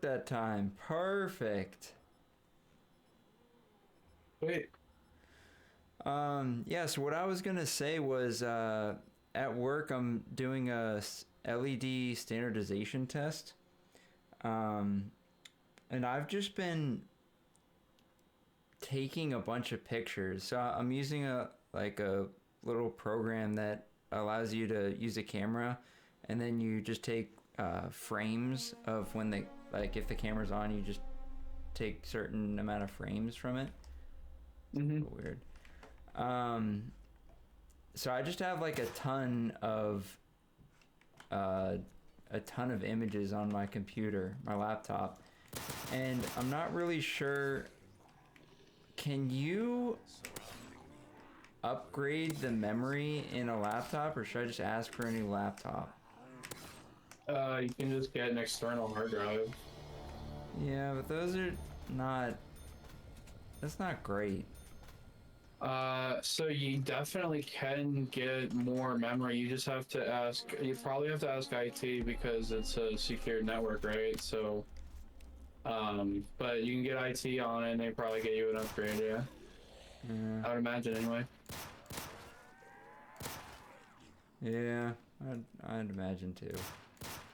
that time. Perfect. Wait. Yeah, so what I was gonna say was, at work I'm doing a LED standardization test. And I've just been taking a bunch of pictures. So I'm using a little program that allows you to use a camera, and then you just take frames of when they, like, if the camera's on, you just take certain amount of frames from it. Mm-hmm. Weird. So I just have like a ton of images on my computer, my laptop, and I'm not really sure. Can you upgrade the memory in a laptop, or should I just ask for a new laptop? You can just get an external hard drive. Yeah, but those are not. That's not great. So you definitely can get more memory. You just have to ask, you probably have to ask IT because it's a secure network, right? So, but you can get IT on it and they probably get you an upgrade, yeah. Yeah, I would imagine anyway. yeah, I'd imagine too.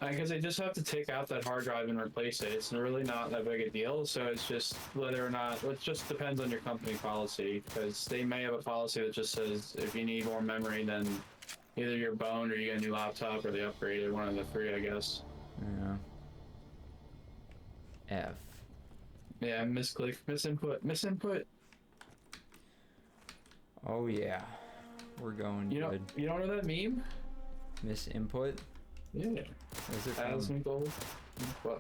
I guess they just have to take out that hard drive and replace it. It's really not that big a deal. So it's just whether or not, it just depends on your company policy because they may have a policy that just says if you need more memory, then either you're boned or you get a new laptop or they upgrade it, one of the three, I guess. Yeah. F. Yeah, misclick, misinput, misinput. Oh yeah, we're going good. You don't know that meme? Miss input. Yeah. Is it from? Asmongold,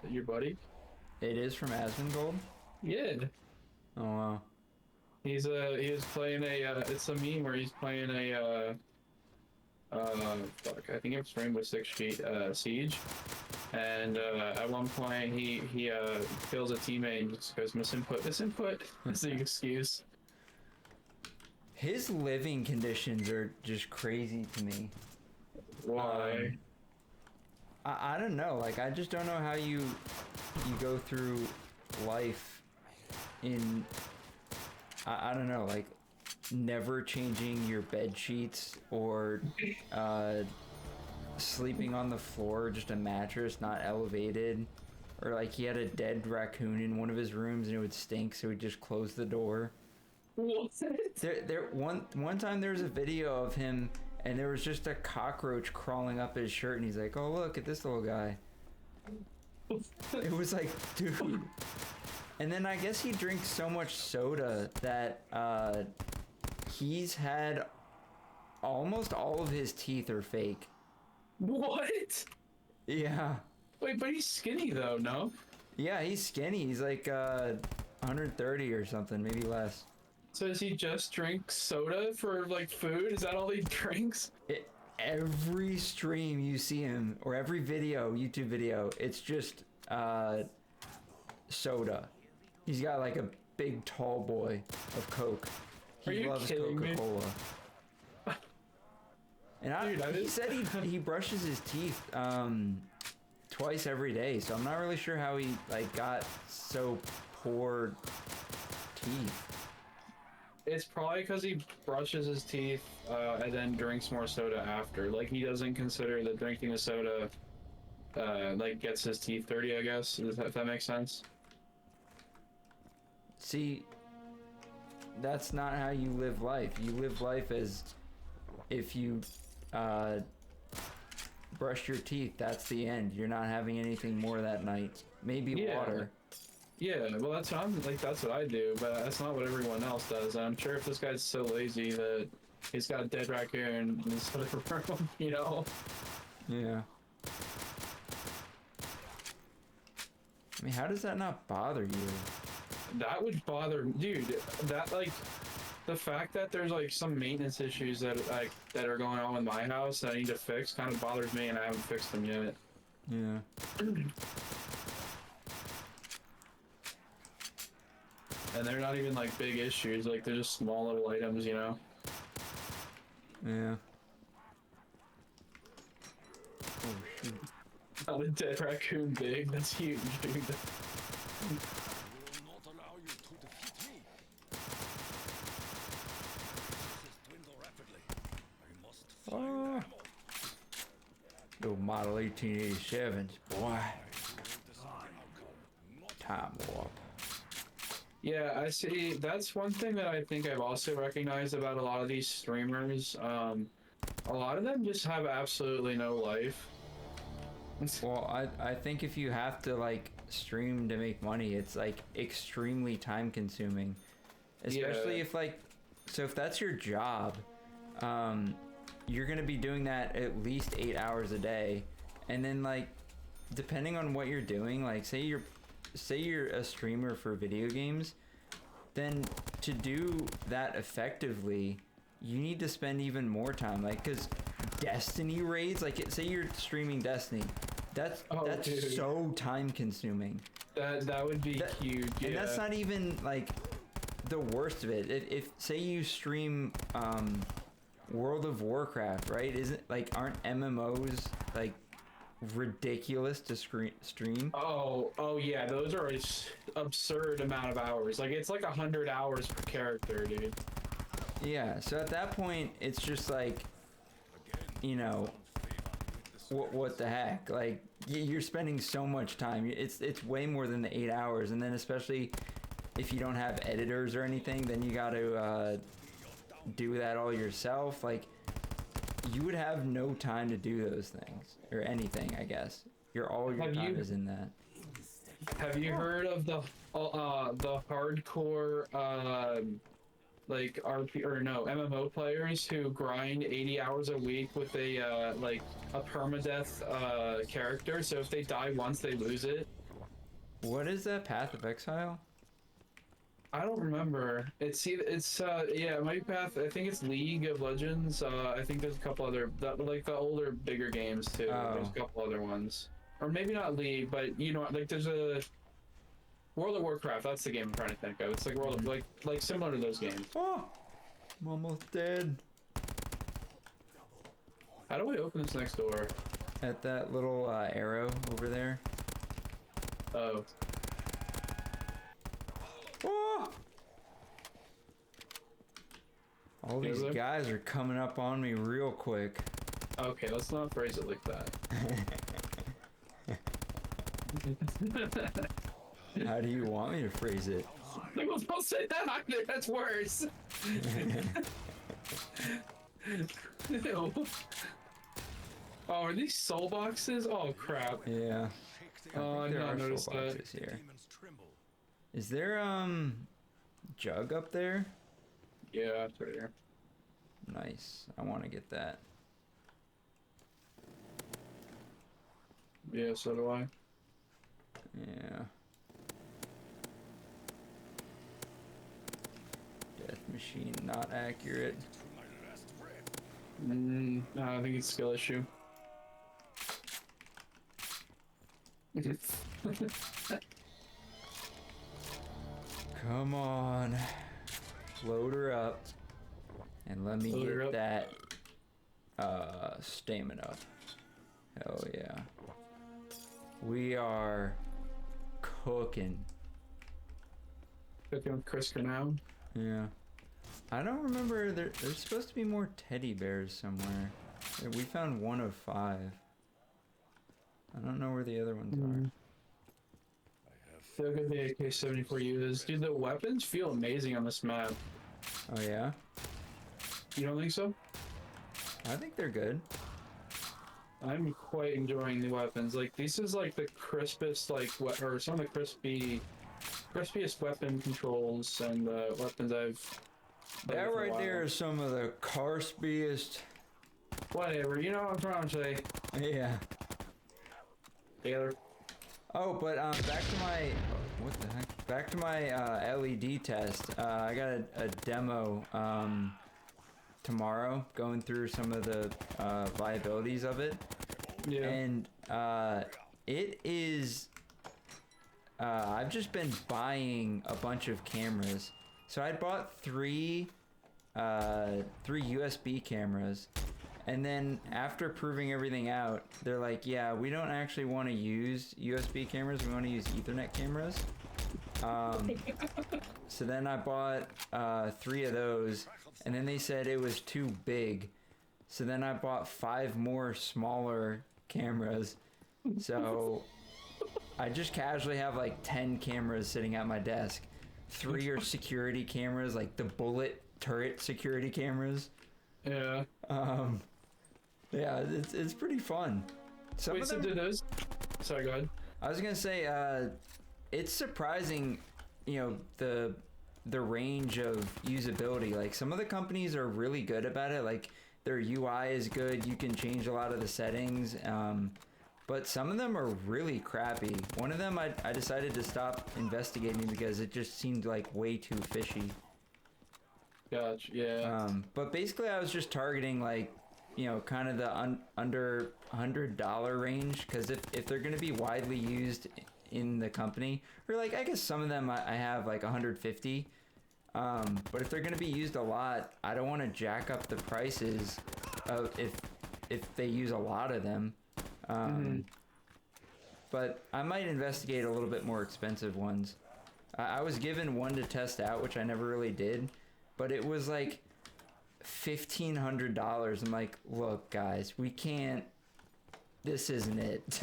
your buddy? It is from Asmongold. Yeah. Oh wow. He was playing a, it's a meme where he's playing a, fuck, I think it was Rainbow Six Siege. And at one point, he kills a teammate and just goes misinput, misinput. That's the excuse. His living conditions are just crazy to me. Why? I don't know. Like, I just don't know how you go through life in, I don't know, like, never changing your bed sheets or sleeping on the floor, just a mattress, not elevated. Or like he had a dead raccoon in one of his rooms and it would stink, so he'd just close the door. What? One time there was a video of him and there was just a cockroach crawling up his shirt and he's like, "Oh, look at this little guy." It was like, dude. And then I guess he drinks so much soda that he's had almost all of his teeth are fake. What? Yeah. Wait, but he's skinny though, no? Yeah, he's skinny. He's like 130 or something, maybe less. So does he just drink soda for like food? Is that all he drinks? Every stream you see him, or every video, YouTube video, it's just soda. He's got like a big tall boy of Coke. He loves Coca-Cola. And Dude, he said he brushes his teeth twice every day, so I'm not really sure how he like got so poor teeth. It's probably because he brushes his teeth and then drinks more soda after. Like he doesn't consider that drinking the soda like gets his teeth dirty, I guess. If that makes sense. See, that's not how you live life. You live life as if you brush your teeth, that's the end. You're not having anything more that night. Maybe water. Yeah, well, that's what I'm like. That's what I do, but that's not what everyone else does. And I'm sure if this guy's so lazy that he's got a dead raccoon in his room, you know. Yeah. I mean, how does that not bother you? That would bother, dude. That like the fact that there's like some maintenance issues that are going on with my house that I need to fix kind of bothers me, and I haven't fixed them yet. Yeah. And they're not even like big issues, like they're just small little items, you know? Yeah. Oh shoot. The dead raccoon big. That's huge, dude. will not allow you to defeat me. Resources dwindle rapidly. I must find ammo. Little Model 1887s, boy. I will decide the outcome, not Time warp. Yeah, I see. That's one thing that I think I've also recognized about a lot of these streamers. A lot of them just have absolutely no life. Well, I think if you have to like stream to make money, it's like extremely time consuming. Especially Yeah. if like, so if that's your job, you're gonna be doing that at least 8 hours a day. And then like, depending on what you're doing, like say you're a streamer for video games, then to do that effectively, you need to spend even more time. Like, cause Destiny raids, like say you're streaming Destiny, that's Dude. so time consuming. That would be huge. Yeah. And that's not even like the worst of it. If say you stream World of Warcraft, right? Aren't MMOs like ridiculous to stream? Oh yeah, those are an absurd amount of hours. Like it's like 100 hours per character, dude. Yeah, so at that point, it's just like, you know, what the heck? Like, you're spending so much time. It's way more than the 8 hours, and then especially if you don't have editors or anything, then you got to do that all yourself. Like, you would have no time to do those things or anything. I guess all your time is in that. Have you heard of the hardcore like RP or no MMO players who grind 80 hours a week with a like a permadeath character? So if they die once, they lose it. What is that? Path of Exile? I don't remember. It's yeah, it might be Path. I think it's League of Legends. I think there's a couple other like the older bigger games too. Oh. There's a couple other ones, or maybe not League, but you know, like there's a World of Warcraft. That's the game I'm trying to think of. It's like World of like similar to those games. Oh, I'm almost dead. How do we open this next door? At that little arrow over there. Oh, Oh! All these Is there? guys are coming up on me real quick. okay. Let's not phrase it like that. How do you want me to phrase it? Like, well, don't say that either. That's worse. Ew. Oh, are these soul boxes? Oh crap. Yeah. Oh, I there did not are soul notice that. boxes here. demons tremble. Is there jug up there? Yeah, it's right here. Nice. I want to get that. Yeah, so do I. Yeah. Death machine not accurate. To my last breath. No, I think it's a skill issue. Come on. Load her up. And let me Load her get up. that stamina. Hell yeah. We are cooking. Cooking with Chris now. Yeah. I don't remember, there's supposed to be more teddy bears somewhere. We found 1 of 5. I don't know where the other ones are. Look at the AK-74 uses. Dude, the weapons feel amazing on this map. Oh yeah? You don't think so? I think they're good. I'm quite enjoying the weapons. Like, this is like the crispest, like, or some of the crispiest weapon controls and weapons I've played That for a right while. there is some of the carspiest. Whatever, you know what I'm trying to say. Yeah. Taylor. Oh, but back to my what the heck? Back to my LED test. I got a demo tomorrow, going through some of the viabilities of it, Yeah. and it is. I've just been buying a bunch of cameras. So I bought three USB cameras, And then after proving everything out, they're like, yeah, we don't actually want to use USB cameras. We want to use Ethernet cameras. So then I bought 3 of those, and then they said it was too big. So then I bought 5 more smaller cameras. So I just casually have like 10 cameras sitting at my desk. 3 are security cameras, like the bullet turret security cameras. Yeah. Yeah, it's pretty fun. Some Wait, of so them, do those? Sorry, go ahead. I was gonna say, it's surprising, you know, the range of usability. Like some of the companies are really good about it. Like their UI is good. You can change a lot of the settings. But some of them are really crappy. One of them I decided to stop investigating because it just seemed like way too fishy. Gotcha. Yeah. But basically I was just targeting like, you know, kind of the under $100 range, because if they're going to be widely used in the company, or like I guess some of them I have like 150, but if they're going to be used a lot, I don't want to jack up the prices of if they use a lot of them. But I might investigate a little bit more expensive ones. I was given one to test out, which I never really did, but it was like $1,500. I'm like, look guys, we can't, this isn't it.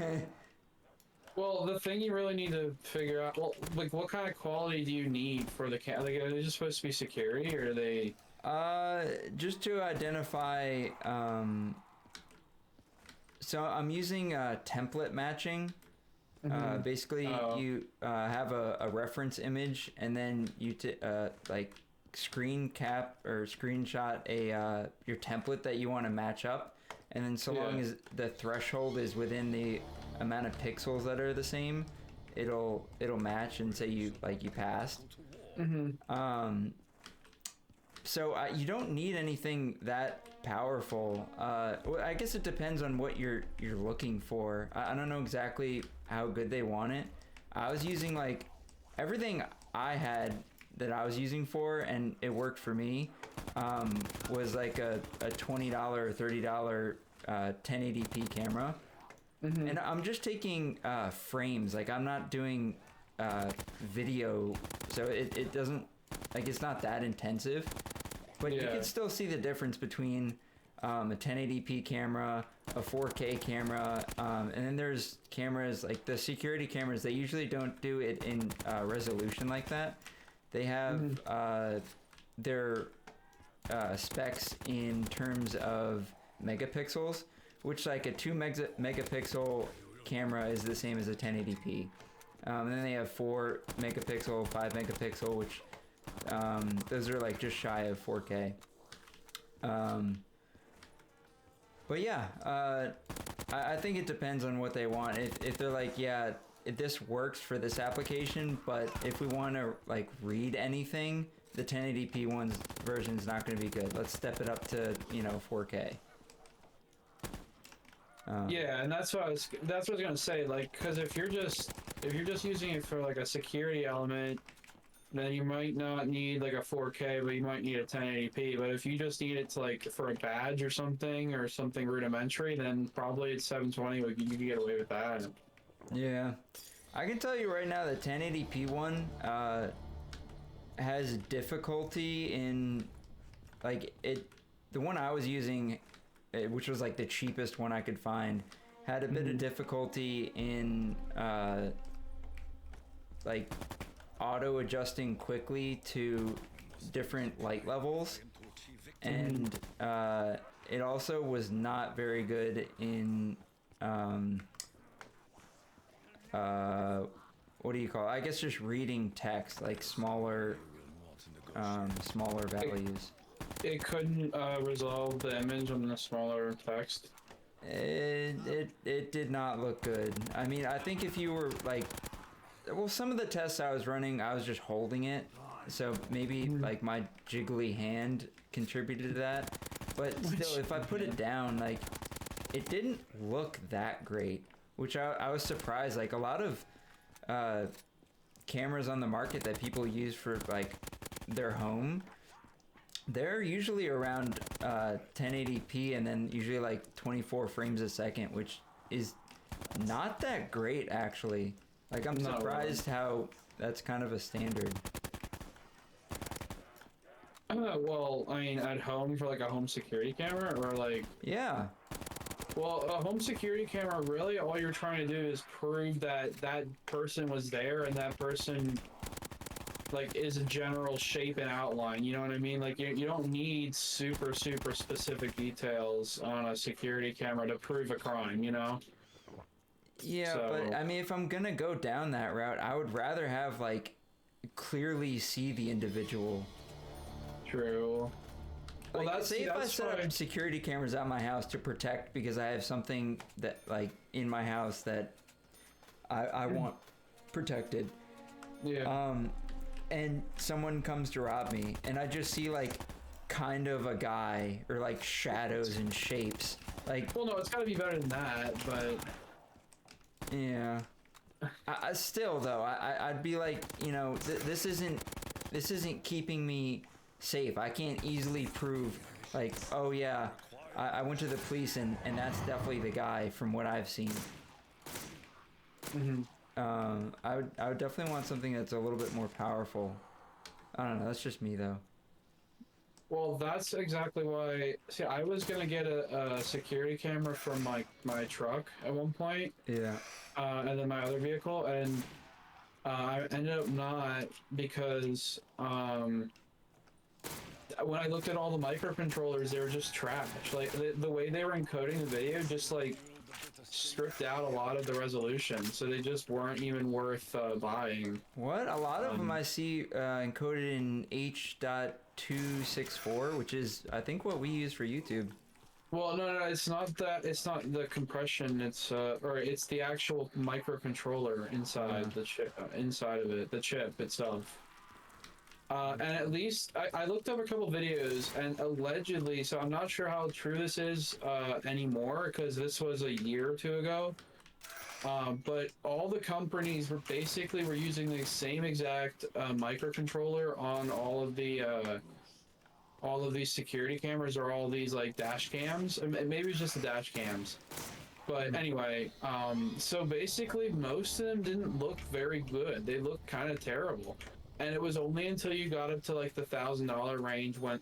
Well, the thing you really need to figure out, well, like, what kind of quality do you need for the cam? Like, are they just supposed to be security, or are they? Just to identify, so I'm using template matching. Basically, you have a reference image, and then you like screen cap or screenshot your template that you want to match up, and then so long as the threshold is within the amount of pixels that are the same, it'll match and say you passed. So you don't need anything that powerful. Well, I guess it depends on what you're looking for. I don't know exactly how good they want it. I was using like everything I had that I was using for, and it worked for me, was like a $20 or $30 1080p camera. And I'm just taking frames. Like I'm not doing video, so it doesn't, like, it's not that intensive, but you can still see the difference between a 1080p camera, a 4K camera, and then there's cameras like the security cameras. They usually don't do it in resolution like that. They have their specs in terms of megapixels, which like a 2 megapixel camera is the same as a 1080p. And then they have 4 megapixel, 5 megapixel, which those are like just shy of 4K. But yeah, I think it depends on what they want. If they're like, yeah, this works for this application, but if we want to like read anything, the 1080p version is not going to be good. Let's step it up to 4K. Yeah, and that's what I was gonna say. Like, because if you're just using it for like a security element, then you might not need like a 4K, but you might need a 1080p. But if you just need it to like for a badge or something rudimentary, then probably it's 720. Like, you can get away with that. Yeah, I can tell you right now, the 1080p one has difficulty in like it. The one I was using, which was like the cheapest one I could find, had a bit of difficulty in like auto adjusting quickly to different light levels, and it also was not very good in what do you call it? I guess just reading text, like smaller values. It couldn't resolve the image on the smaller text. It did not look good. I mean, I think if you were like, well, some of the tests I was running, I was just holding it, so maybe like my jiggly hand contributed to that. But still, if I put it down, like, it didn't look that great, which I was surprised. Like, a lot of cameras on the market that people use for like their home, They're usually around 1080p and then usually like 24 frames a second, which is not that great actually. Like I'm Not surprised how that's kind of a standard. Well, I mean, at home for like a home security camera, or like, Yeah. well, a home security camera, really all you're trying to do is prove that that person was there and that person like is a general shape and outline, you know what I mean? Like you don't need super specific details on a security camera to prove a crime, you know? Yeah, So- but I mean, if I'm gonna go down that route, I would rather have like clearly see the individual. True. Well, Like, that's say if I that's set why- up security cameras at my house to protect because I have something that like in my house that I want protected. yeah. And someone comes to rob me and I just see like kind of a guy or like shadows and shapes. Like, Well, no, it's got to be better than that, but yeah. I still though, I'd be like, you know, this isn't keeping me safe. I can't easily prove like, oh yeah, I went to the police and that's definitely the guy from what I've seen. I would definitely want something that's a little bit more powerful. I don't know, that's just me though. well, that's exactly why. See, I was gonna get a security camera from my truck at one point, Yeah. and then my other vehicle, and I ended up not because when I looked at all the microcontrollers, they were just trash. Like the way they were encoding the video, just like stripped out a lot of the resolution, so they just weren't even worth buying. What? A lot of them I see encoded in H.264, which is I think what we use for YouTube. Well, no, it's not that. It's not the compression. It's or it's the actual microcontroller inside the chip, inside of it, the chip itself. And at least I looked up a couple videos, and allegedly, so I'm not sure how true this is anymore because this was a year or two ago. But all the companies were using the same exact microcontroller on all of these security cameras or all these like dash cams. Maybe it's just the dash cams. But anyway, so basically most of them didn't look very good. They looked kind of terrible. And it was only until you got up to like the $1,000 range when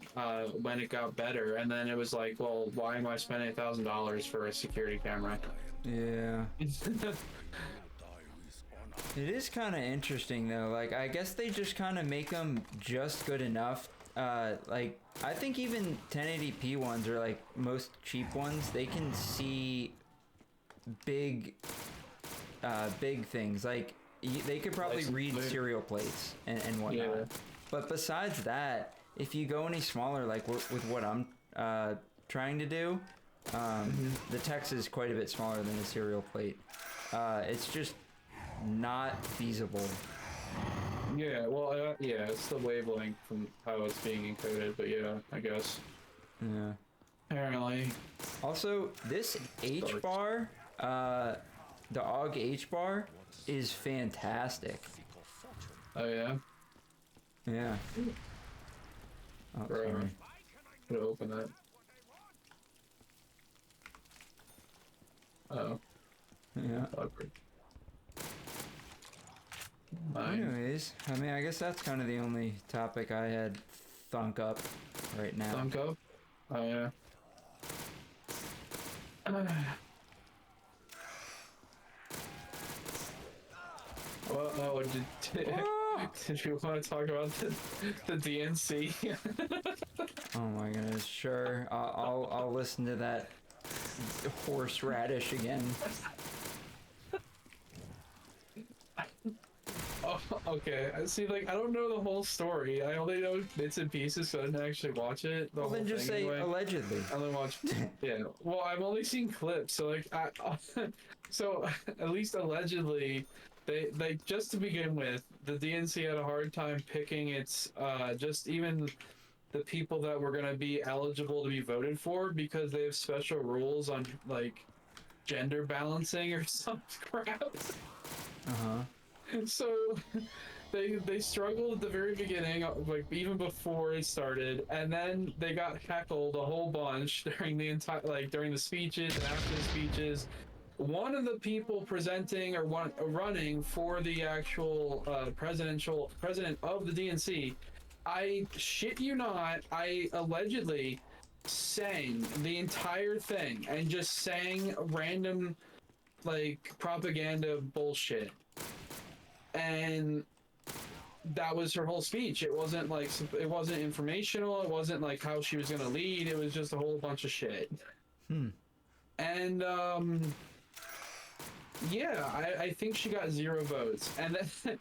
it got better. And then it was like, well, why am I spending $1,000 for a security camera? Yeah. It is kind of interesting though. Like I guess they just kind of make them just good enough. Like I think even 1080p ones or like most cheap ones, they can see big things. Like they could probably License read plate. serial plates and whatnot. Yeah. But besides that, if you go any smaller, like with what I'm trying to do, the text is quite a bit smaller than a serial plate. It's just not feasible. Yeah, well, yeah, it's the wavelength from how it's being encoded, but yeah, I guess. Yeah. Apparently. Also, this H bar, the AUG H bar, is fantastic. Oh, yeah? Yeah. Oh, Bro. sorry. Could open that. Oh. Yeah. Awkward. Mine. Anyways, I mean, I guess that's kind of the only topic I had thunk up right now. Thunk up? Oh, yeah. Well, oh, did you want to talk about the DNC? Oh my goodness, sure. I'll listen to that horseradish again. Oh, okay. See, like, I don't know the whole story. I only know bits and pieces, so I didn't actually watch it. Well, then just say allegedly. I only watched. Yeah. Well, I've only seen clips, so like, so at least allegedly, they just to begin with, the DNC had a hard time picking its just even the people that were gonna be eligible to be voted for because they have special rules on like gender balancing or some crap. Uh huh. So they struggled at the very beginning, like even before it started, and then they got heckled a whole bunch during the entire, like during the speeches and after the speeches. One of the people presenting or running for the actual president of the DNC, I shit you not, I allegedly sang the entire thing and just sang random like propaganda bullshit, and that was her whole speech. It wasn't like, it wasn't informational, it wasn't like how she was gonna lead, it was just a whole bunch of shit. And yeah, I think she got 0 votes. And then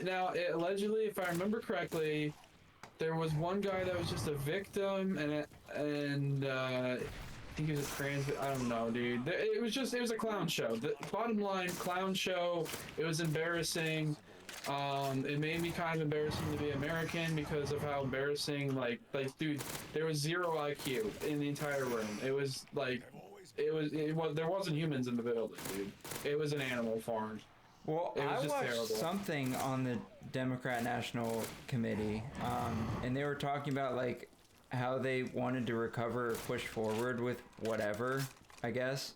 now allegedly, if I remember correctly, there was one guy that was just a victim, and I think he was a trans. I don't know, dude. It was a clown show. The bottom line, clown show. It was embarrassing. It made me kind of embarrassing to be American because of how embarrassing. Like, dude, there was 0 IQ in the entire room. It was like, there wasn't humans in the building, dude. It was an animal farm. Well, I watched terrible. something on the Democrat National Committee, and they were talking about like how they wanted to recover or push forward with whatever, I guess.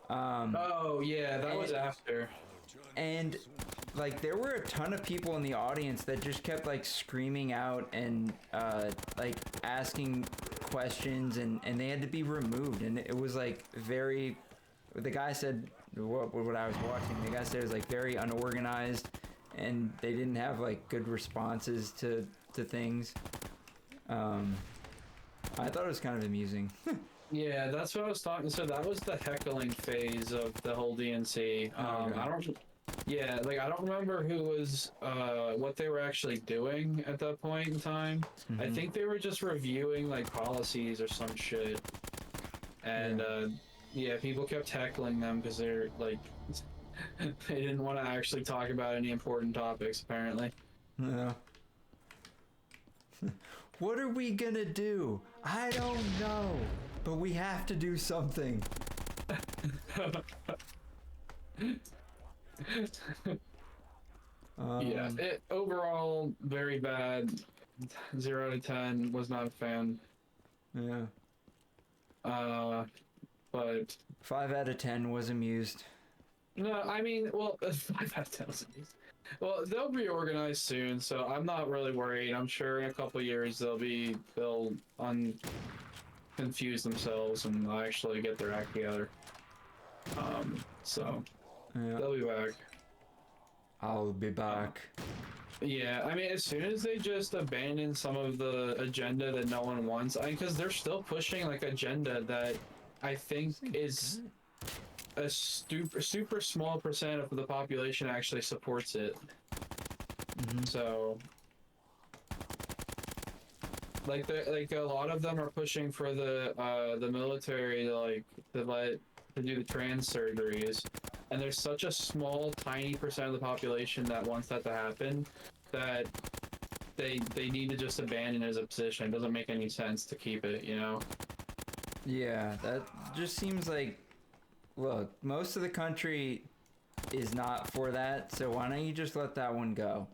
Oh yeah, that was after. And like there were a ton of people in the audience that just kept like screaming out and like asking questions, and they had to be removed, and it was like very, the guy said, what I was watching, the guy said it was like very unorganized, and they didn't have like good responses to things. I thought it was kind of amusing. Yeah, that's what I was talking. So that was the heckling phase of the whole DNC. Okay. I don't remember who was, what they were actually doing at that point in time. I think they were just reviewing like policies or some shit. And yeah, people kept heckling them because they're like, they didn't want to actually talk about any important topics apparently. Yeah. What are we gonna do? I don't know, but we have to do something. Yeah, overall very bad. 0 to 10. Was not a fan. Yeah. But 5 out of 10 was amused. no, I mean, well, 5 out of 10 was amazing. Well, they'll reorganize soon, so I'm not really worried. I'm sure in a couple years they'll confuse themselves and actually get their act together. So Yeah. they'll be back. I'll be back. Yeah, I mean, as soon as they just abandon some of the agenda that no one wants, I mean, because they're still pushing like agenda that I think is a super small percent of the population actually supports it. So, like a lot of them are pushing for the military to do the trans surgeries, and there's such a small, tiny percent of the population that wants that to happen that they need to just abandon it as a position. It doesn't make any sense to keep it, you know? Yeah, that just seems like, look, most of the country is not for that, so why don't you just let that one go?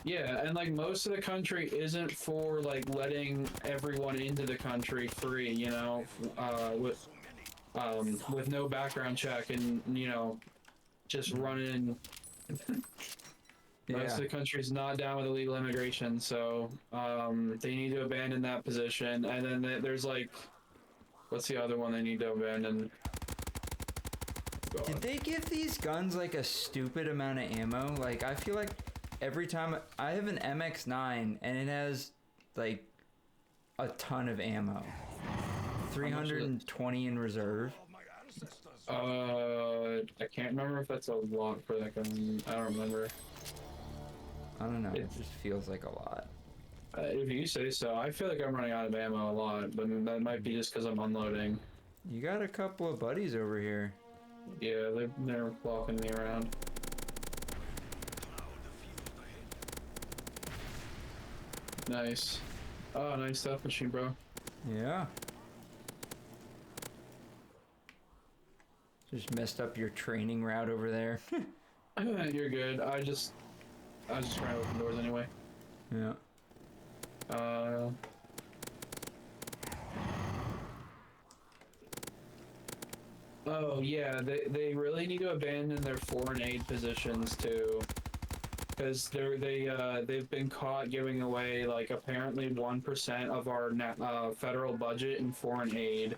Yeah, and like most of the country isn't for like letting everyone into the country free, you know, with no background check and, you know, just running. Most of the country is not down with illegal immigration, so they need to abandon that position. And then there's like, what's the other one they need to abandon? God. Did they give these guns like a stupid amount of ammo? Like, I feel like every time I have an MX-9 and it has like a ton of ammo. 320 in reserve. I can't remember if that's a lot for that gun. I don't remember. I don't know. It just feels like a lot. If you say so. I feel like I'm running out of ammo a lot, but that might be just because I'm unloading. You got a couple of buddies over here. Yeah, they're walking me around. Nice. Oh, nice stuff machine, bro. Yeah. Just messed up your training route over there. You're good. I just I was just trying to open doors anyway. Yeah. Oh yeah, they really need to abandon their foreign aid positions too, because they've been caught giving away like apparently 1% of our federal budget in foreign aid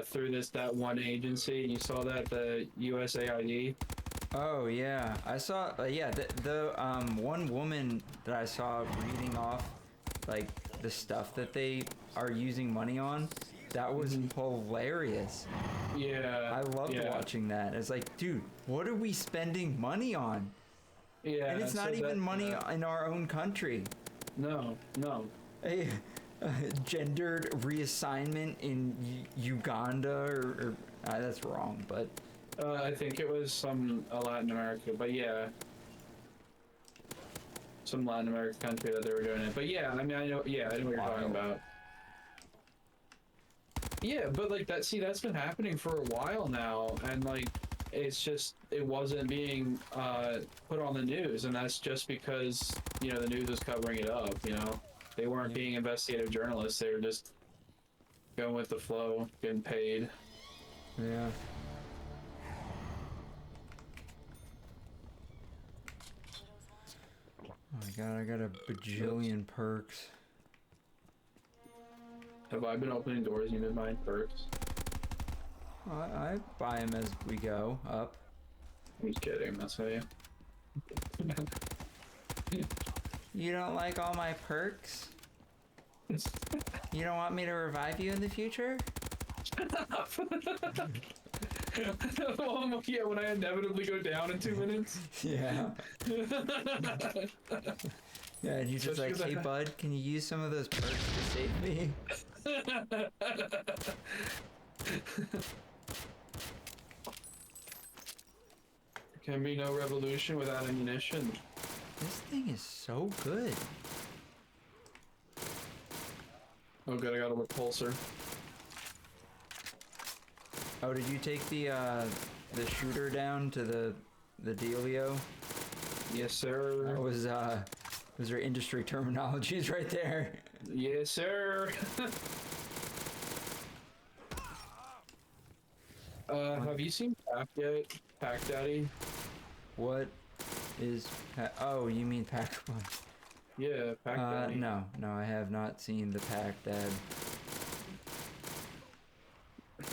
through that one agency. You saw that, the USAID. Oh yeah, I saw. Yeah, the one woman that I saw reading off like the stuff that they are using money on. That was hilarious. Yeah, I loved watching that. It's like, dude, what are we spending money on? Yeah, And it's not even money in our own country. No. A gendered reassignment in Uganda, or that's wrong, but I think it was some Latin America, but yeah, some Latin American country that they were doing it. But yeah, I mean, I know. Yeah, I know what you're talking about. Yeah, but like that. See, that's been happening for a while now, and like, it's just it wasn't being put on the news, and that's just because the news was covering it up. They weren't being investigative journalists; they were just going with the flow, getting paid. yeah. Oh my god, I got a bajillion perks. Have I been opening doors? You been buying perks? I buy them as we go up. I'm just kidding. That's how you. You don't like all my perks? You don't want me to revive you in the future? Well, yeah, when I inevitably go down in 2 minutes. Yeah. Yeah, and he's just like, hey bud, can you use some of those perks to save me? Can be no revolution without ammunition. This thing is so good. Oh good, I got a repulsor. Oh, did you take the shooter down to the dealio? Yes, sir. That was those are industry terminologies right there. Yes, sir. Have you seen Pack yet? Pack Daddy? What is oh, you mean Pack One? Yeah, Pack Daddy. No, I have not seen the Pack Dad.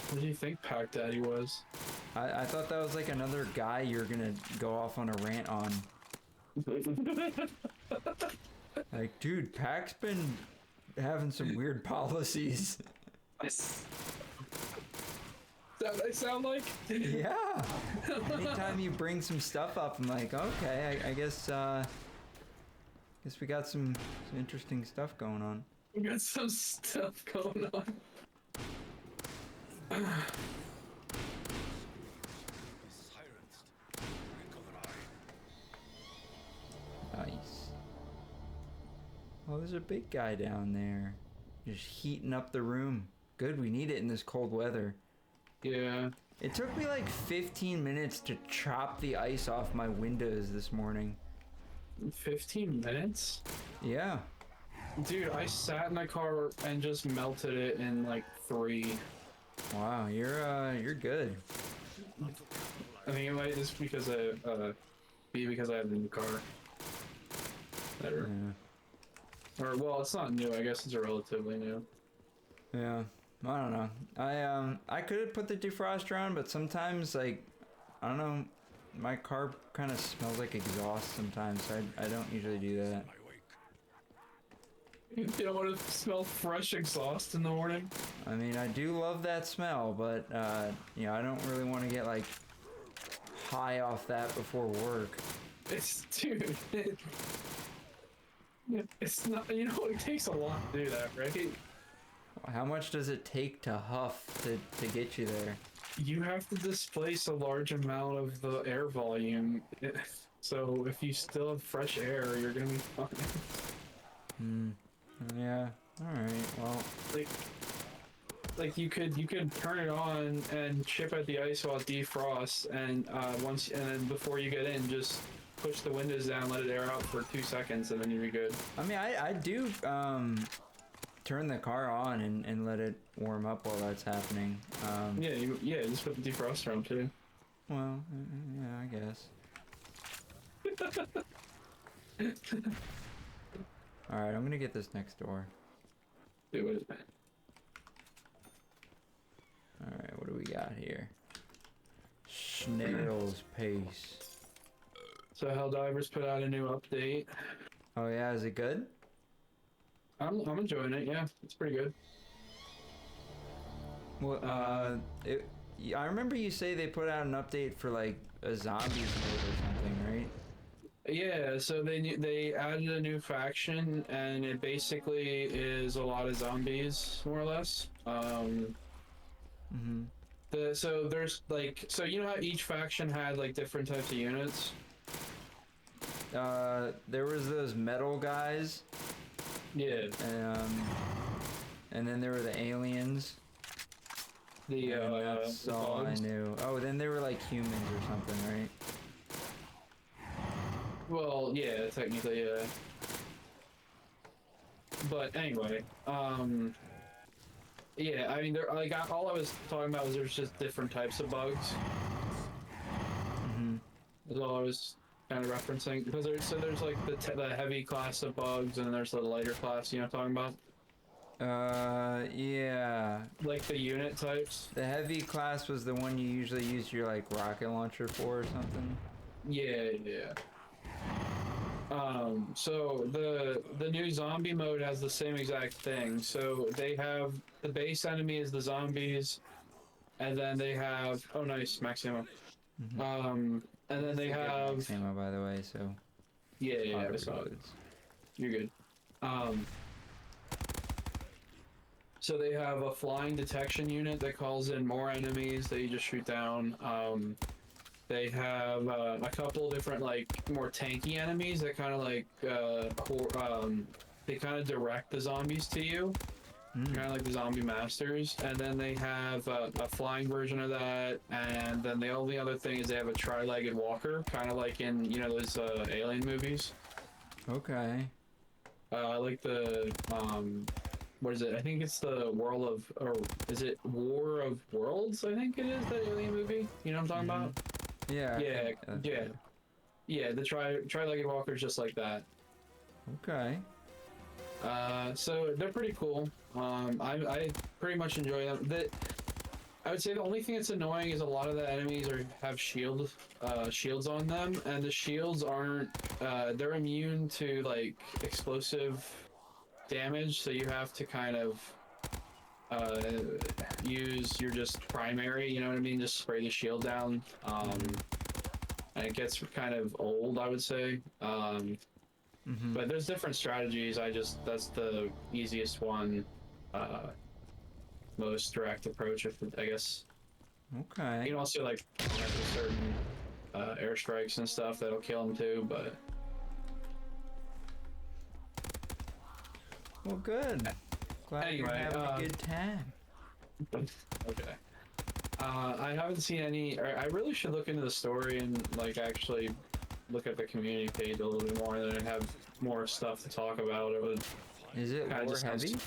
What do you think Pack Daddy was? I thought that was like another guy you're gonna go off on a rant on. Like, dude, Pack's been having some weird policies. That what I sound like? Yeah. Anytime you bring some stuff up, I'm like, okay, I guess we got some interesting stuff going on. We got some stuff going on. Nice. Oh, there's a big guy down there. Just heating up the room. Good, we need it in this cold weather. Yeah. It took me like 15 minutes to chop the ice off my windows this morning. 15 minutes? Yeah. Dude, I sat in my car and just melted it in like 3. Wow, you're good. I think it might just because I have a new car. Better. Yeah. Or well, it's not new. I guess it's relatively new. Yeah. I don't know. I could have put the defroster on, but sometimes like I don't know, my car kind of smells like exhaust sometimes, so I don't usually do that. You don't want to smell fresh exhaust in the morning? I mean, I do love that smell, but I don't really want to get like high off that before work. Dude, it's not, it takes a lot to do that, right? How much does it take to huff to get you there? You have to displace a large amount of the air volume. So if you still have fresh air, you're gonna be fine. Yeah. Alright, well. Like you could turn it on and chip at the ice while it defrosts, and then before you get in, just push the windows down, let it air out for 2 seconds, and then you'll be good. I mean, I do turn the car on and let it warm up while that's happening. Yeah, you just put the defroster on too. Well, yeah, I guess. All right, I'm gonna get this next door. Do it. All right, what do we got here? Snail's Pace. So Helldivers put out a new update. Oh yeah, is it good? I'm enjoying it. Yeah, it's pretty good. Well, I remember you say they put out an update for like a zombies mode or something, right? Yeah, so they added a new faction, and it basically is a lot of zombies, more or less. Mm-hmm. So there's like, so you know how each faction had like different types of units? There was those metal guys, Yeah. and then there were the aliens. The And that's the all I bugs. knew. Oh, then they were like humans or something, right? Well, yeah, technically, yeah. But anyway, yeah, I mean, all I was talking about was there's just different types of bugs. Mm-hmm. Is all I was kind of referencing, because there's like the heavy class of bugs, and then there's the lighter class. You know what I'm talking about? Yeah. Like the unit types. The heavy class was the one you usually use your like rocket launcher for or something. Yeah, yeah. So the new zombie mode has the same exact thing. So they have the base enemy is the zombies, and then they have, oh nice, Maximo. Mm-hmm. And then they have, ammo, by the way, so yeah, I saw it. You're good. So they have a flying detection unit that calls in more enemies that you just shoot down. They have a couple different like more tanky enemies that kind of like they kind of direct the zombies to you, kind of like the zombie masters. And then they have a flying version of that. And then the only other thing is they have a tri-legged walker, kind of like in those alien movies. Okay. Like the what is it? I think it's the World of, or is it War of Worlds? I think it is, the alien movie. You know what I'm talking about? Yeah. Yeah. The tri-legged walker's just like that. Okay. So they're pretty cool. I pretty much enjoy them. I would say the only thing that's annoying is a lot of the enemies have shields on them, and the shields aren't. They're immune to like explosive damage, so you have to kind of use your just primary, you know what I mean, just spray the shield down, and it gets kind of old, I would say. But there's different strategies. That's the easiest one, most direct approach, I guess. Okay. You can also like have certain airstrikes and stuff that'll kill them too, but Well, good. Glad Anyway, you're having a good time. okay. I haven't seen any. I really should look into the story and like actually look at the community page a little bit more, and then have more stuff to talk about. It would. Is it kinda lore just sounds- heavy?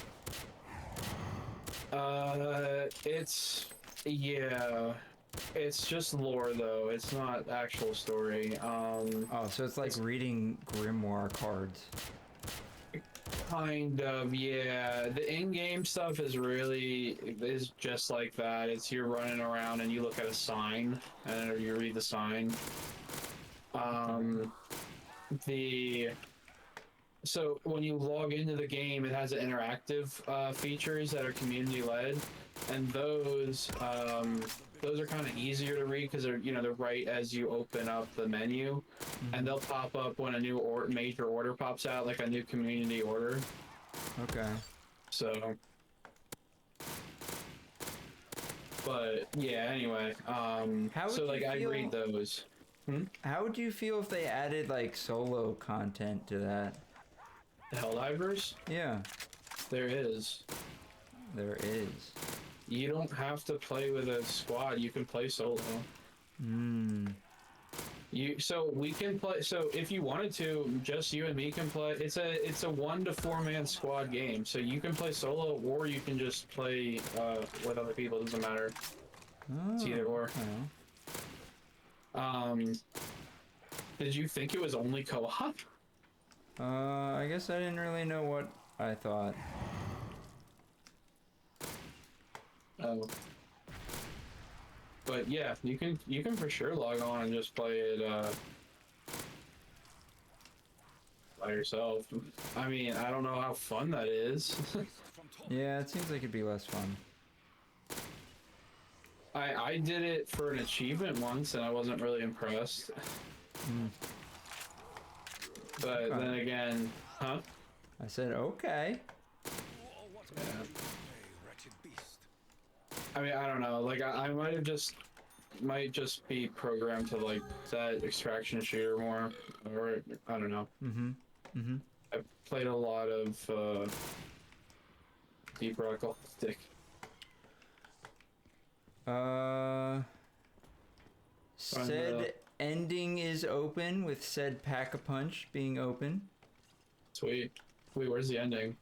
Yeah, it's just lore though. It's not actual story. Oh, so it's like reading grimoire cards. Kind of, yeah. The in-game stuff is just like that. It's you're running around and you look at a sign and you read the sign. So when you log into the game, it has interactive features that are community led, and those are kind of easier to read because they're right as you open up the menu, and they'll pop up when a new major order pops out, like a new community order. Okay. So, but yeah. Anyway, How would so like you I feel- read those. How would you feel if they added like solo content to that? The Helldivers, Yeah, there is. there is. You don't have to play with a squad. You can play solo. So we can play. So if you wanted to, just you and me can play. It's a 1 to 4 man squad game. So you can play solo, or you can just play with other people. It doesn't matter. It's either or. Did you think it was only co-op? I guess I didn't really know what I thought. Oh. But yeah, you can for sure log on and just play it by yourself. I mean, I don't know how fun that is. Yeah, it seems like it'd be less fun. I did it for an achievement once and I wasn't really impressed. But Okay. then again, huh? I said, okay. Yeah. A wretched beast. I mean, I don't know. Like, I might just be programmed to like that extraction shooter more, or I don't know. I've played a lot of Deep Rock Galactic. Said ending is open with said Pack-a-Punch being open. Sweet. Wait, where's the ending?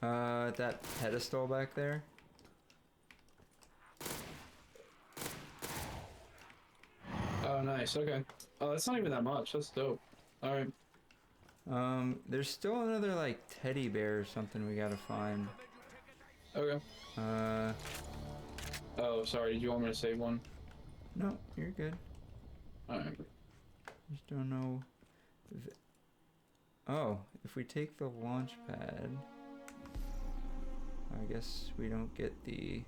That pedestal back there. Oh, nice. Okay. Oh, that's not even that much. That's dope. All right. There's still another like teddy bear or something we gotta find. Okay. Oh, sorry. Did you want me to save one? No, you're good. All right. Just don't know. Oh, if we take the launch pad, I guess we don't get the.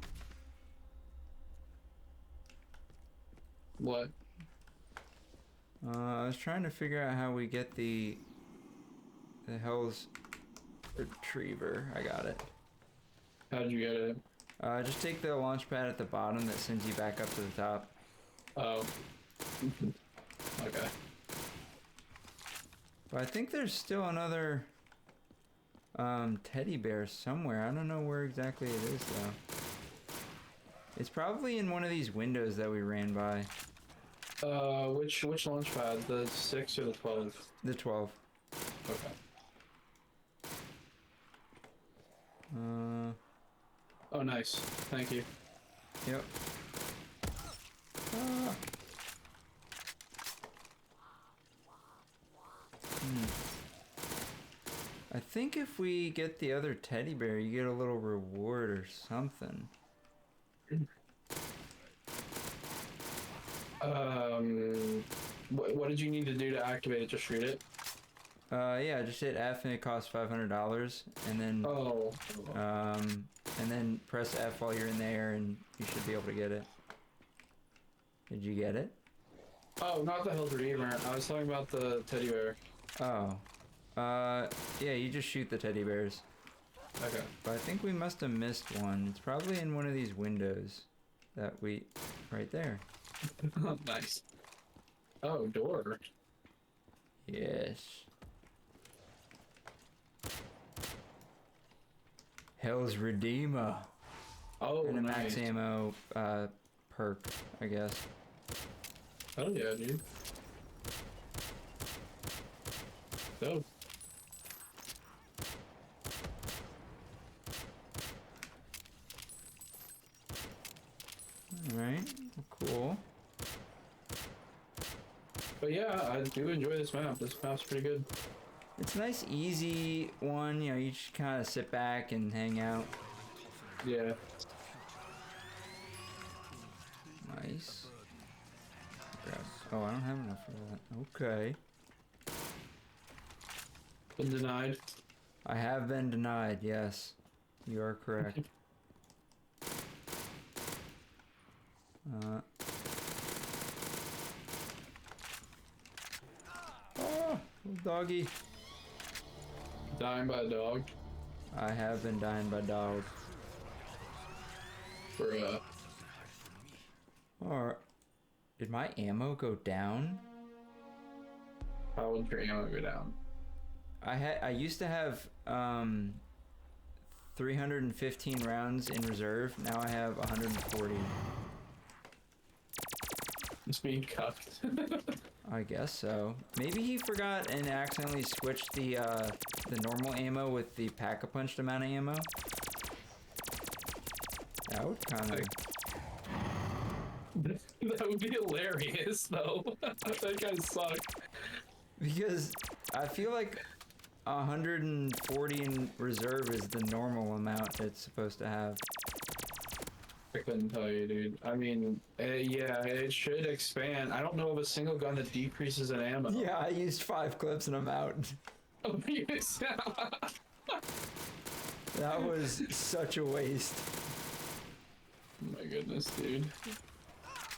What? I was trying to figure out how we get the Hell's Retriever. I got it. How did you get it? Just take the launch pad at the bottom that sends you back up to the top. Oh. Okay. But I think there's still another teddy bear somewhere. I don't know where exactly it is though. It's probably in one of these windows that we ran by. Which launch pad? The 6 or the 12? The 12. Okay. Oh, nice. Thank you. Yep. Ah. I think if we get the other teddy bear, you get a little reward or something. What did you need to do to activate it? Just shoot it? Yeah, just hit F and it costs $500, and then Oh. and then press F while you're in the air, and you should be able to get it. Did you get it? Oh, not the Hell Reborn. I was talking about the teddy bear. Oh. Yeah, you just shoot the teddy bears. Okay. But I think we must have missed one. It's probably in one of these windows that we... right there. Nice. Oh, door. Yes. Hell's Redeemer. Oh, And a nice. max ammo, perk, I guess. Oh, yeah, dude. Dope. Alright, cool. But yeah, I do enjoy this map. This map's pretty good. It's a nice, easy one. You know, you just kind of sit back and hang out. Yeah. Nice. Oh, I don't have enough for that. Okay. Been denied. I have been denied, yes. You are correct. Oh, little doggy. Dying by a dog. I have been dying by dog. For Or did my ammo go down? how would your ammo go down? I used to have 315 rounds in reserve. Now I have 140. It's being cuffed. I guess so. Maybe he forgot and accidentally switched the normal ammo with the pack-a-punched amount of ammo. That would kind of... That would be hilarious, though. That guy sucked. Because I feel like 140 in reserve is the normal amount it's supposed to have. I couldn't tell you, dude. I mean, yeah, it should expand. I don't know of a single gun that decreases in ammo. Yeah, I used 5 clips and I'm out. Oh, yes. That was such a waste. My goodness, dude.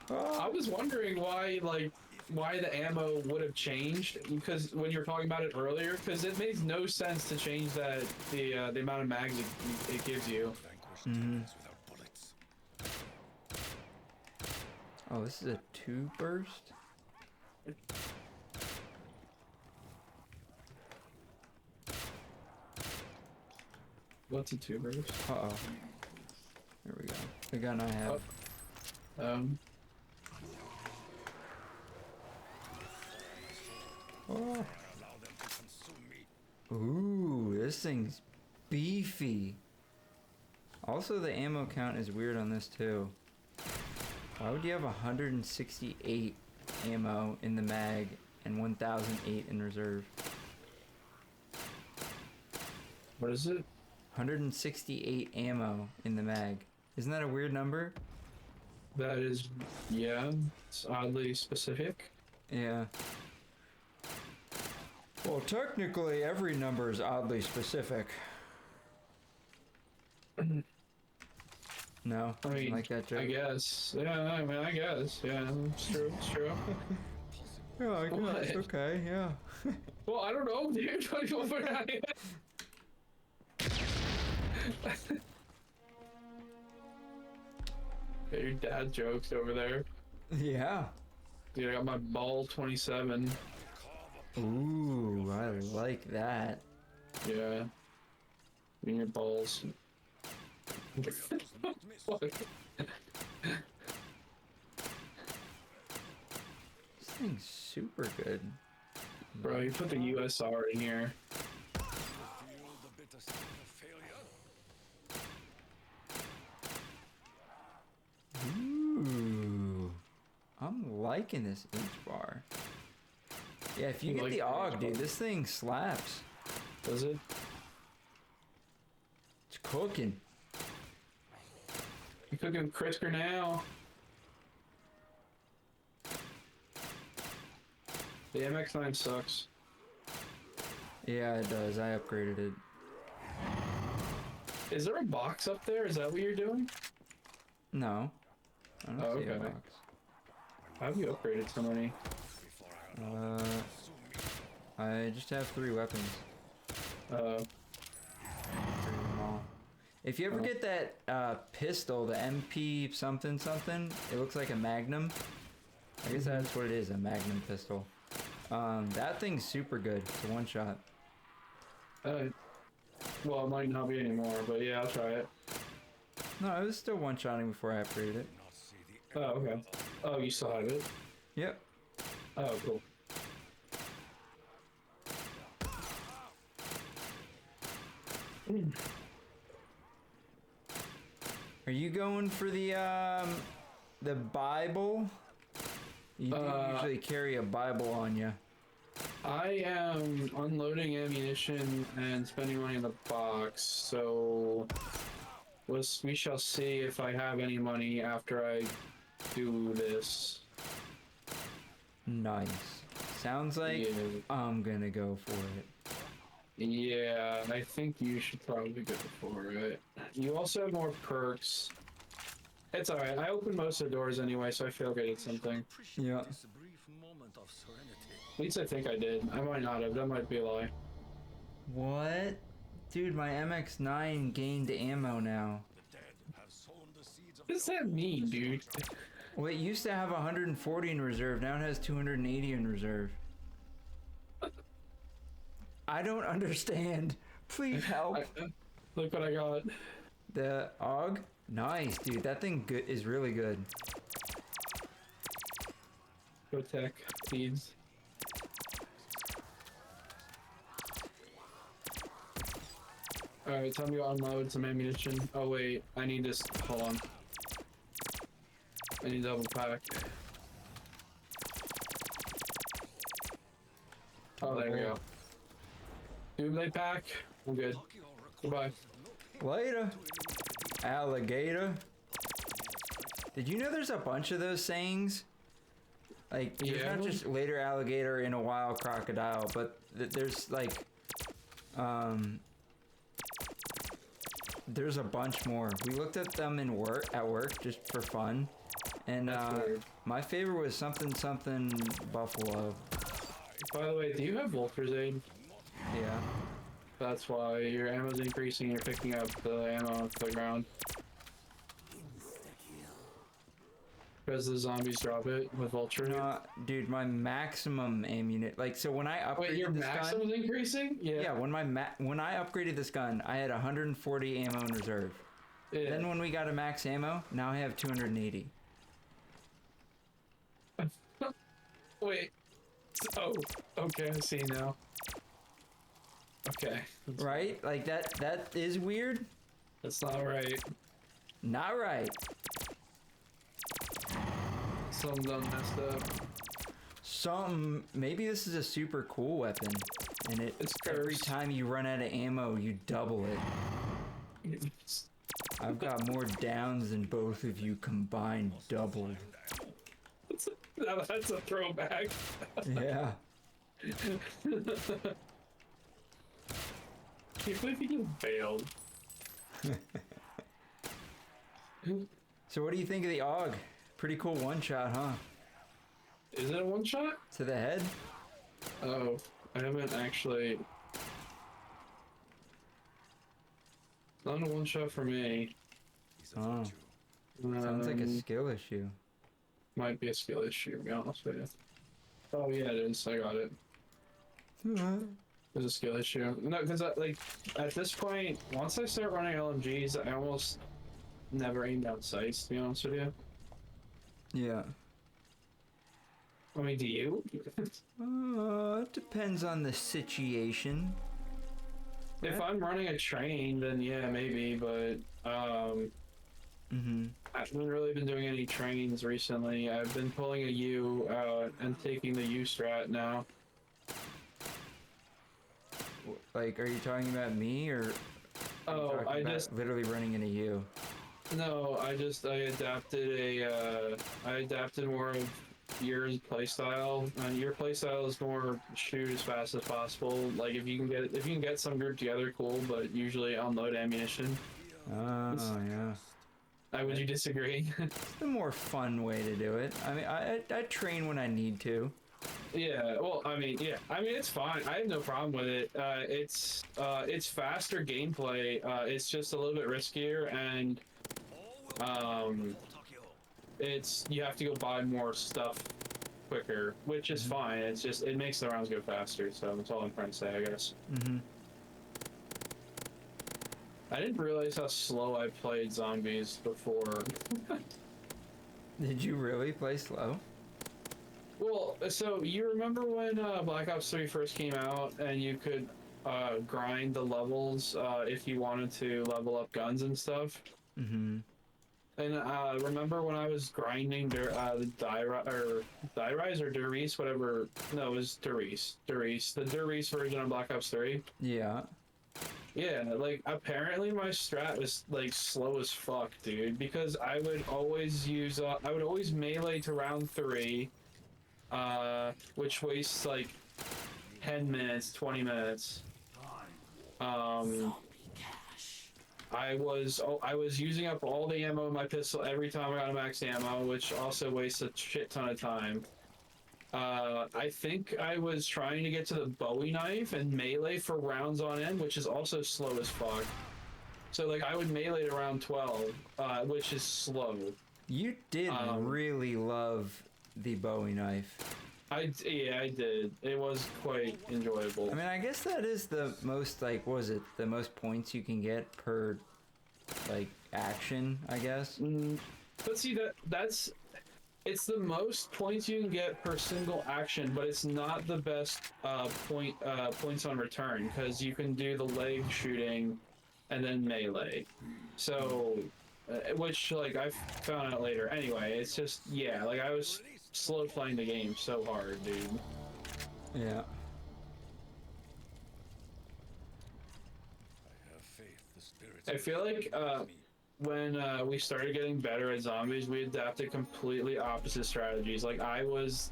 Oh. I was wondering why the ammo would have changed, because when you were talking about it earlier, because it makes no sense to change the amount of mags it gives you. Vanquished without bullets. Oh, this is a 2 burst? What's a 2 burst? Uh-oh. There we go. The gun I have. Oh. Allow them to consume me. Ooh, this thing's beefy. Also, the ammo count is weird on this too. Why would you have 168 ammo in the mag and 1008 in reserve? What is it? 168 ammo in the mag. Isn't that a weird number? That is, yeah, it's oddly specific. Yeah. Well, technically, every number is oddly specific. No, I mean, like that joke. I guess. Yeah, I mean, I guess. Yeah, it's true. It's true. Yeah, I guess. What? Okay, yeah. Well, I don't know, dude. What do you want for that? Your dad jokes over there. Yeah. Dude, I got my ball 27. Ooh, I like that. Yeah. In your balls. What? This thing's super good. Bro, you put the USR in here. Feel the bitter sting of failure. Ooh. I'm liking this inch bar. Yeah, if you You get like the the AUG, inch dude, bar? this thing slaps. Does it? It's cooking. You cooking Crisker now? The MX-9 sucks. Yeah, it does. I upgraded it. Is there a box up there? Is that what you're doing? No. I don't Oh, see a okay. box. How have you upgraded so many? Before I allow them to consume me. I just have 3 weapons. Uh, Upgraded them all. If you ever get that pistol, the MP something something, it looks like a Magnum. I guess that's what it is, a Magnum pistol. That thing's super good. It's a one-shot. well, it might not be anymore, but yeah, I'll try it. No, it was still one-shotting before I upgraded it. Not see the Oh, okay. Oh, you still have it? Yep. Oh, cool. Are you going for the Bible? You do usually carry a Bible on you. I am unloading ammunition and spending money in the box, so we shall see if I have any money after I do this. Nice. Sounds like Yeah. I'm gonna go for it. Yeah, I think you should probably go for it. You also have more perks. It's alright, I opened most of the doors anyway, so I feel good at something. appreciate Yeah. this brief moment of serenity. At least I think I did. I might not have, that might be a lie. What? Dude, my MX-9 gained ammo now. The dead have sown the seeds of What does that mean, dude? Well, it used to have 140 in reserve, now it has 280 in reserve. I don't understand. Please help. Look what I got. The AUG? Nice, dude. That thing is really good. Go tech, feeds. Alright, time to go unload some ammunition. Oh wait, I need this. Hold on. I need double pack. Oh, there we go. Double pack. I'm good. Goodbye. Later, alligator. Did you know there's a bunch of those sayings? Like, there's Yeah. not just later alligator in a while crocodile, but there's like, there's a bunch more. We looked at them at work just for fun, and That's weird. my favorite was something something buffalo. By the way, do you have Wolfer's Aid? Yeah. That's why your ammo's increasing, you're picking up the ammo off the ground. Because the zombies drop it with Vulture. No, dude, my maximum ammunition. Like, so when I upgraded Wait, your this maximum gun, is increasing? Yeah. yeah, when I upgraded this gun, I had 140 ammo in reserve. Yeah. Then when we got a max ammo, now I have 280. Wait. Oh, okay, I see now. Okay. Right? Like that is weird. That's not right. Not right. Something done messed up. Maybe this is a super cool weapon, and It's every cursed. time you run out of ammo, you double it. I've got more downs than both of you combined doubled. That's a throwback. Yeah. Can't believe he just bailed. So what do you think of the AUG? Pretty cool one shot, huh? Is it a one shot? To the head? Oh, I haven't actually. Not a one shot for me. Oh, sounds like a skill issue. Might be a skill issue, to be honest with you. Oh yeah, it is. I got it. There's a skill issue. No, because like at this point, once I start running LMGs, I almost never aim down sights. To be honest with you. Yeah. I mean, do you? It depends on the situation. If I'm running a train, then yeah, maybe. But Mm-hmm. I haven't really been doing any trains recently. I've been pulling a U out and taking the U strat now. Like, are you talking about me, or are you Oh, talking I about just literally running in a U? no. I adapted more of your playstyle, and your playstyle is more shoot as fast as possible. Like if you can get some group together, cool. But usually unload ammunition. Oh, yeah. Would you disagree? It's the more fun way to do it. I mean, I train when I need to. Yeah, well, I mean, yeah, I mean, it's fine. I have no problem with it. It's faster gameplay. It's just a little bit riskier, and you have to go buy more stuff quicker, which is fine. It's just it makes the rounds go faster. So that's all I'm trying to say, I guess. Mm-hmm. I didn't realize how slow I played zombies before. Did you really play slow? Well, so you remember when Black Ops 3 first came out, and you could grind the levels if you wanted to level up guns and stuff? Mm-hmm. And remember when I was grinding the Die-Rise or Der-Riese, whatever. No, it was Der-Riese. Der-Riese. The Der-Riese version of Black Ops 3. Yeah. Yeah, like apparently my strat was like slow as fuck, dude. Because I would always melee to round 3, which wastes like 10 minutes, 20 minutes. I was using up all the ammo in my pistol every time I got a max ammo, which also wastes a shit ton of time. I think I was trying to get to the Bowie knife and melee for rounds on end, which is also slow as fuck. So like I would melee to round 12, which is slow. You did really love the Bowie knife. Yeah, I did. It was quite enjoyable. I mean, I guess that is the most, like, what was it? The most points you can get per, like, action, I guess? But see, it's the most points you can get per single action, but it's not the best points on return, because you can do the leg shooting and then melee. So, which like I found out later. Anyway, it's just yeah, like I was slow playing the game so hard, dude. Yeah. I have faith the spirits I feel like when we started getting better at zombies, we adapted completely opposite strategies. Like I was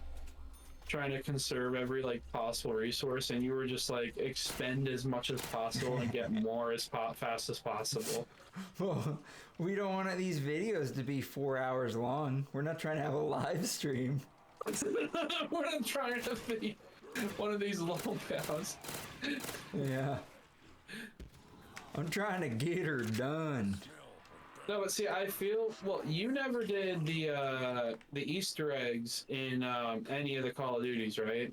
trying to conserve every like possible resource, and you were just like expend as much as possible and get more as fast as possible. Well, we don't want these videos to be 4 hours long. We're not trying to have a live stream. We're not trying to be one of these long cows. Yeah. I'm trying to get her done. No, but see, I feel well. You never did the Easter eggs in any of the Call of Duties, right?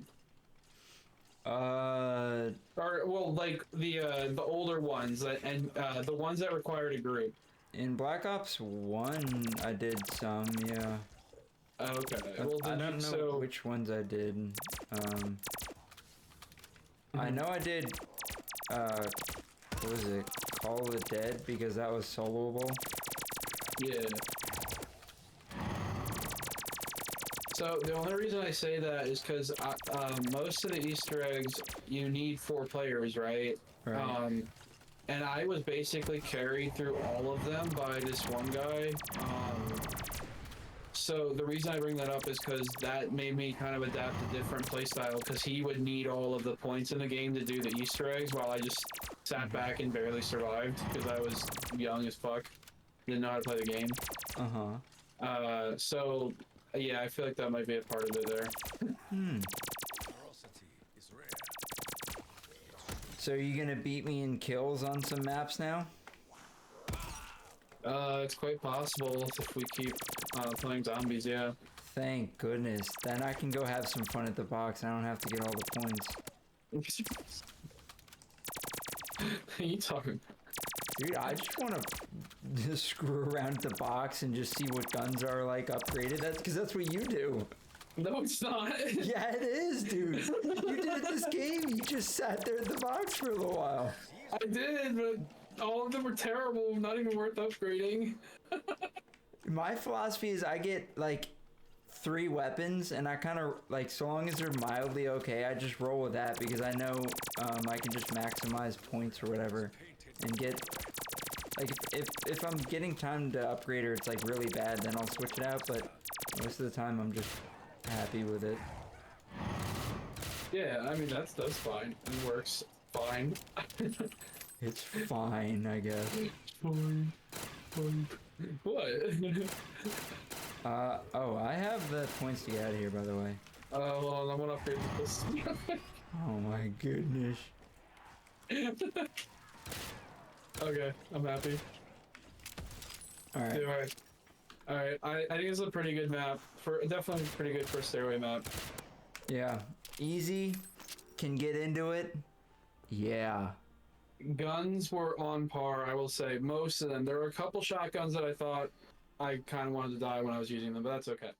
Or well, like the older ones that and the ones that required a group. In Black Ops 1, I did some, yeah. Okay. Well, I did don't you, know so which ones I did. I know I did, what was it? Call of the Dead, because that was soloable. yeah. So the only reason I say that is because most of the Easter eggs you need 4 players, right? Right. And I was basically carried through all of them by this one guy. So the reason I bring that up is because that made me kind of adapt a different playstyle, because he would need all of the points in the game to do the Easter eggs, while I just sat back and barely survived because I was young as fuck, didn't know how to play the game. So yeah, I feel like that might be a part of it there. ferocity is rare. So are you gonna beat me in kills on some maps now? It's quite possible if we keep playing zombies, yeah. Thank goodness. Then I can go have some fun at the box. I don't have to get all the points. You talking? Dude, I just want to just screw around at the box and just see what guns are like upgraded. That's because that's what you do. No, it's not. Yeah, it is, dude. You did it this game. You just sat there at the box for a little while. I did, but all of them were terrible, not even worth upgrading. My philosophy is I get like 3 weapons, and I kind of like, so long as they're mildly okay, I just roll with that, because I know I can just maximize points or whatever and get like, if I'm getting time to upgrade or it's like really bad, then I'll switch it out, but most of the time I'm just happy with it. Yeah, I mean that's fine. It works fine. It's fine, I guess. Fine. What? Oh, I have the points to get out of here, by the way. Hold on, I'm gonna upgrade this. Oh my goodness. Okay, I'm happy. Alright. Alright, I think it's a pretty good map. Definitely pretty good for a Stairway map. Yeah. Easy. Can get into it. Yeah. Guns were on par, I will say. Most of them. There were a couple shotguns that I thought I kind of wanted to die when I was using them, but that's okay.